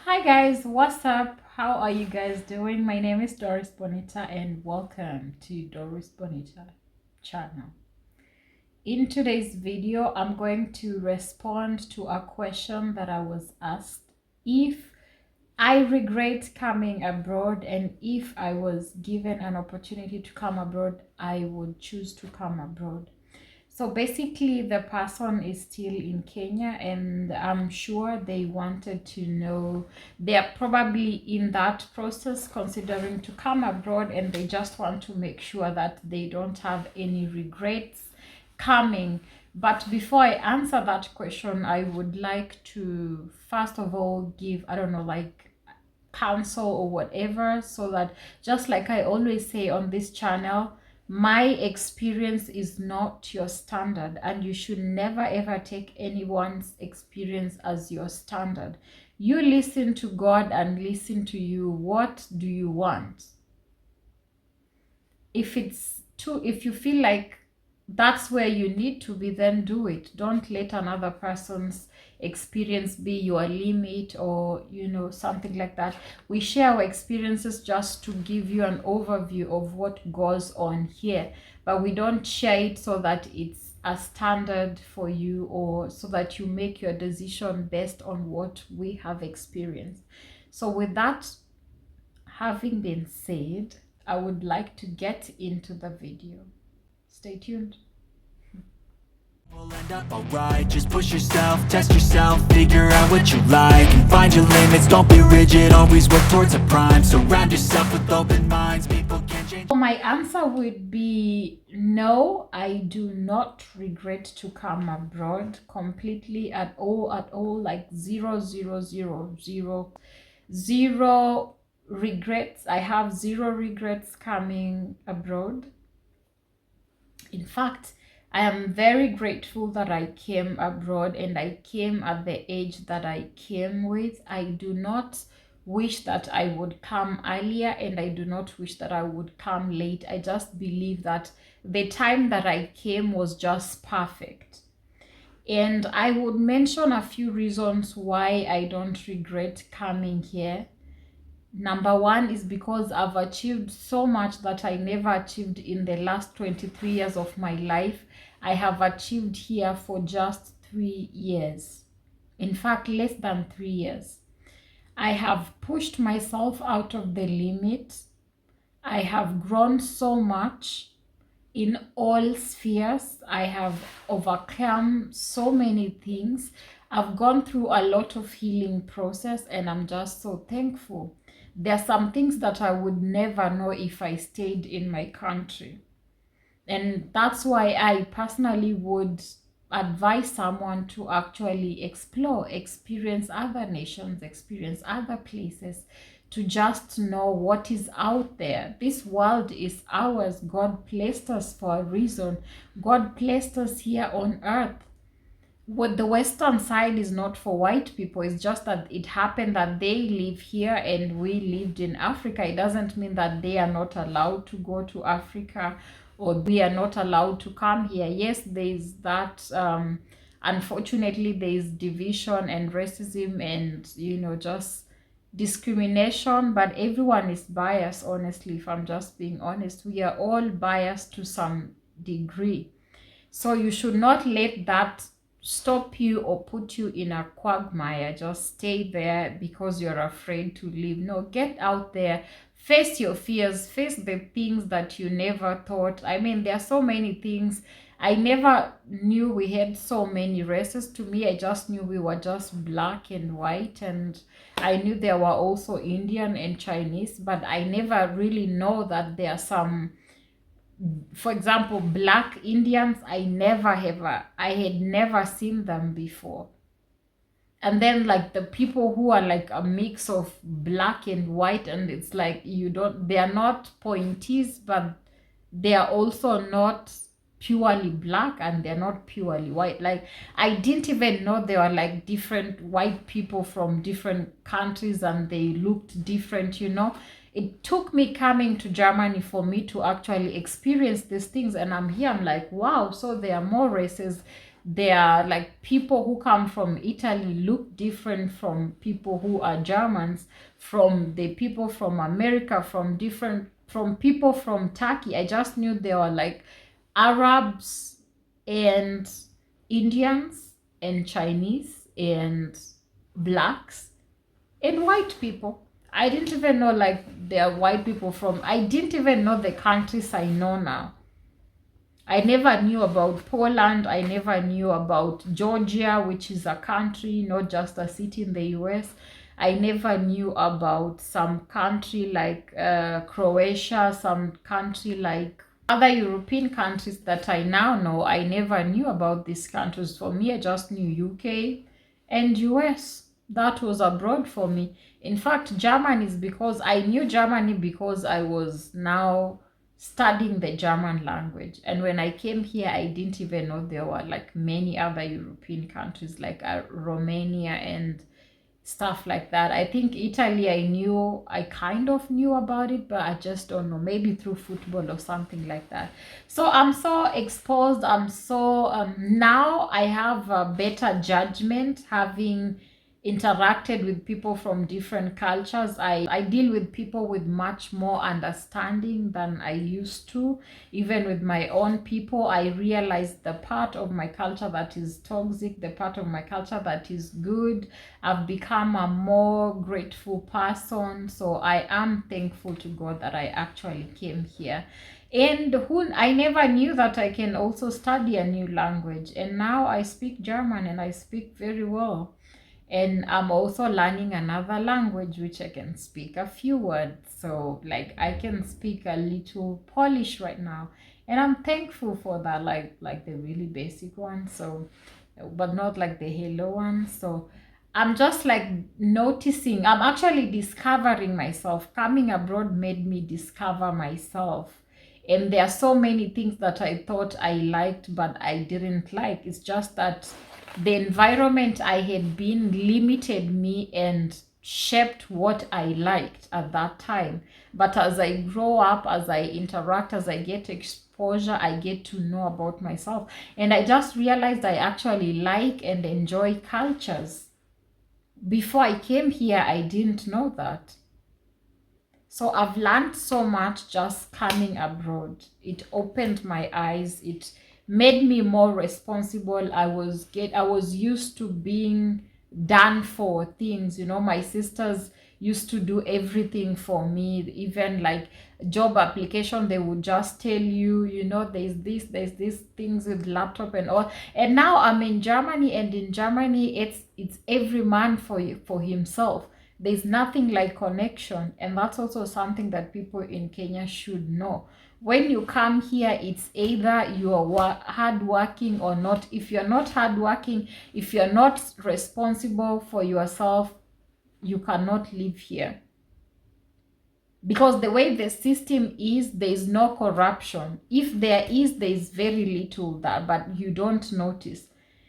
Hi guys, what's up? How are you guys doing? My name is Doris Bonita and welcome to Doris Bonita channel. In today's video, I'm going to respond to a question that I was asked if I regret coming abroad, and if I was given an opportunity to come abroad, I would choose to come abroad. So basically, the person is still in Kenya, and I'm sure they wanted to know. They are probably in that process, considering to come abroad, and they just want to make sure that they don't have any regrets coming. But before I answer that question, I would like to first of all give, I don't know, like counsel or whatever, so that, just like I always say on this channel, my experience is not your standard, and you should never ever take anyone's experience as your standard. You listen to God and listen to you. What do you want? If you feel like that's where you need to be, then do it. Don't let another person's experience be your limit, or something like that. We share our experiences just to give you an overview of what goes on here, but we don't share it so that it's a standard for you, or so that you make your decision based on what we have experienced. So with that having been said, I would like to get into the video. Stay tuned. We'll end up alright, just push yourself, test yourself, figure out what you like, and find your limits, don't be rigid, always work towards a prime, surround yourself with open minds, people can change. So my answer would be no, I do not regret to come abroad completely, at all, like zero regrets. I have zero regrets coming abroad. In fact, I am very grateful that I came abroad, and I came at the age that I came with. I do not wish that I would come earlier, and I do not wish that I would come late. I just believe that the time that I came was just perfect. And I would mention a few reasons why I don't regret coming here. Number one is because I've achieved so much that I never achieved in the last 23 years of my life. I have achieved here for just 3 years. In fact, less than 3 years. I have pushed myself out of the limit. I have grown so much in all spheres. I have overcome so many things. I've gone through a lot of healing process, and I'm just so thankful. There are some things that I would never know if I stayed in my country. And that's why I personally would advise someone to actually explore, experience other nations, experience other places, to just know what is out there. This world is ours. God placed us for a reason. God placed us here on earth. What the western side is not for white people. It's just that it happened that they live here and we lived in Africa. It doesn't mean that they are not allowed to go to Africa, or we are not allowed to come here. Yes, there's that unfortunately there's division and racism and just discrimination, but everyone is biased. Honestly, if I'm just being honest, we are all biased to some degree. So you should not let that stop you or put you in a quagmire. Just stay there because you're afraid to leave. No, get out there, face your fears, face the things that you never thought. I mean, there are so many things. I never knew we had so many races. To me, I just knew we were just black and white, and I knew there were also Indian and Chinese, but I never really know that there are some, for example, black Indians. I had never seen them before. And then like the people who are like a mix of black and white, and it's like they are not pointies, but they are also not purely black, and they're not purely white. Like, I didn't even know there were like different white people from different countries, and they looked different. It took me coming to Germany for me to actually experience these things, and I'm here, I'm like, wow, so there are more races There are like people who come from Italy look different from people who are Germans, from the people from America, from people from Turkey. I just knew there were like Arabs and Indians and Chinese and blacks and white people. I didn't even know like there are white people from, I didn't even know the countries I know now. I never knew about Poland. I never knew about Georgia, which is a country, not just a city in the US. I never knew about some country like Croatia, some country like other European countries that I now know. I never knew about these countries. For me, I just knew UK and US. That was abroad for me. In fact, Germany is because I knew Germany because I was now studying the German language. And when I came here, I didn't even know there were like many other European countries like Romania and stuff like that. I think Italy, I kind of knew about it, but I just don't know, maybe through football or something like that. So I'm so exposed. I'm so, now I have a better judgment having interacted with people from different cultures. I deal with people with much more understanding than I used to. Even with my own people, I realize the part of my culture that is toxic, the part of my culture that is good. I've become a more grateful person. So I am thankful to God that I actually came here. And I never knew that I can also study a new language. And now I speak German and I speak very well. And I'm also learning another language which I can speak a few words. So like I can speak a little Polish right now, and I'm thankful for that, like the really basic one. So, but not like the hello one. So I'm just like noticing, I'm actually discovering myself. Coming abroad made me discover myself. And there are so many things that I thought I liked, but I didn't like. It's just that the environment I had been limited me and shaped what I liked at that time. But as I grow up, as I interact, as I get exposure, I get to know about myself. And I just realized I actually like and enjoy cultures. Before I came here, I didn't know that. So I've learned so much just coming abroad. It opened my eyes. It made me more responsible. I was used to being done for things. You know, my sisters used to do everything for me. Even like job application, they would just tell you, you know, there's this things with laptop and all. And now I'm in Germany, and in Germany it's every man for himself. There's nothing like connection, and that's also something that people in Kenya should know. When you come here, it's either you are hardworking or not. If you're not hardworking, if you're not responsible for yourself, you cannot live here. Because the way the system is, there is no corruption. If there is very little that, but you don't notice.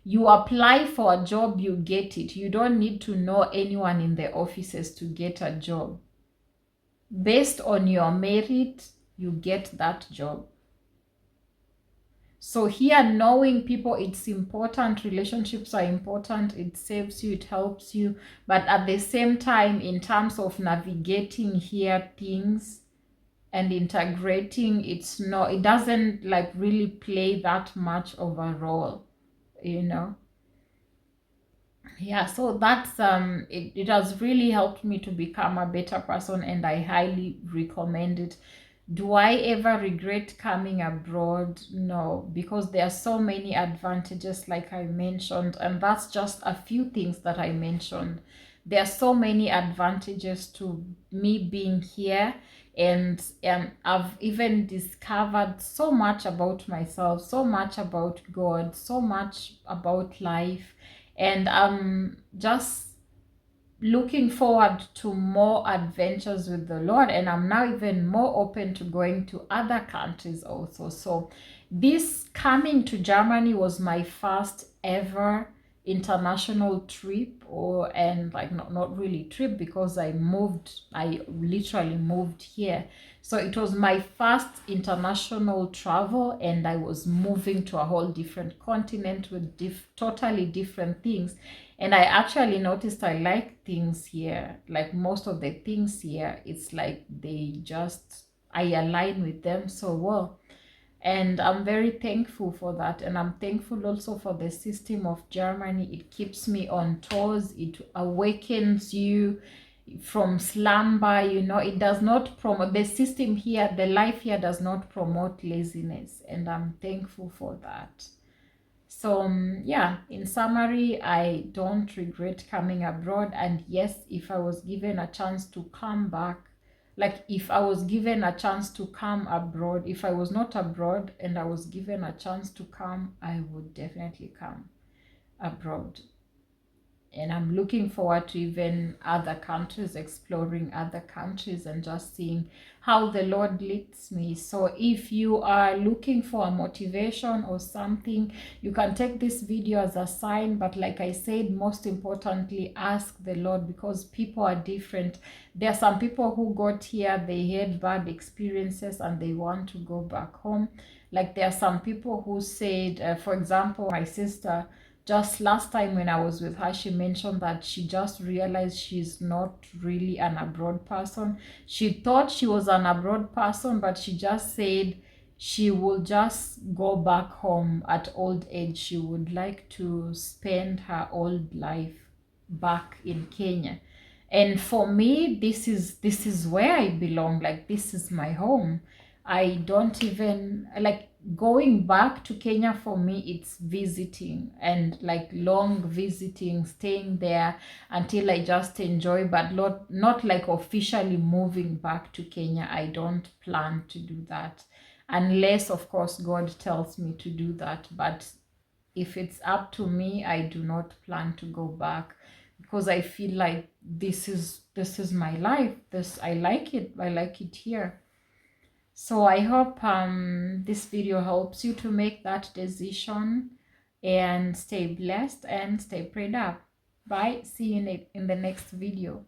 You apply for a job, you get it. You don't need to know anyone in the offices to get a job. Based on your merit, you get that job. So here, knowing people, it's important. Relationships are important. It saves you, it helps you. But at the same time, in terms of navigating here things and integrating, it doesn't like really play that much of a role, you know. Yeah, so that's it has really helped me to become a better person, and I highly recommend it. Do I ever regret coming abroad? No, because there are so many advantages, like I mentioned, and that's just a few things that I mentioned. There are so many advantages to me being here, and I've even discovered so much about myself, so much about God, so much about life, and I'm just looking forward to more adventures with the Lord, and I'm now even more open to going to other countries also. So this coming to Germany was my first ever international trip, and like not really trip, because I literally moved here. So it was my first international travel, and I was moving to a whole different continent with totally different things. And I actually noticed I like things here. Like most of the things here, it's like I align with them so well. And I'm very thankful for that. And I'm thankful also for the system of Germany. It keeps me on toes. It awakens you from slumber. It does not promote, the system here, the life here does not promote laziness. And I'm thankful for that. So yeah, in summary, I don't regret coming abroad. And yes, if I was given a chance to come back, like if I was given a chance to come abroad, if I was not abroad and I was given a chance to come, I would definitely come abroad. And I'm looking forward to even other countries, exploring other countries and just seeing how the Lord leads me. So if you are looking for a motivation or something, you can take this video as a sign. But like I said, most importantly, ask the Lord, because people are different. There are some people who got here, they had bad experiences and they want to go back home. Like there are some people who said, for example, my sister, just last time when I was with her, she mentioned that she just realized she's not really an abroad person. She thought she was an abroad person, but she just said she will just go back home at old age. She would like to spend her old life back in Kenya. And for me, this is where I belong. Like this is my home. I don't even like going back to Kenya. For me, it's visiting, and like long visiting, staying there until I just enjoy, but not like officially moving back to Kenya. I don't plan to do that unless of course God tells me to do that. But if it's up to me, I do not plan to go back, because I feel like this is my life. I like it here. So I hope this video helps you to make that decision, and stay blessed and stay prayed up. Bye. See you in the next video.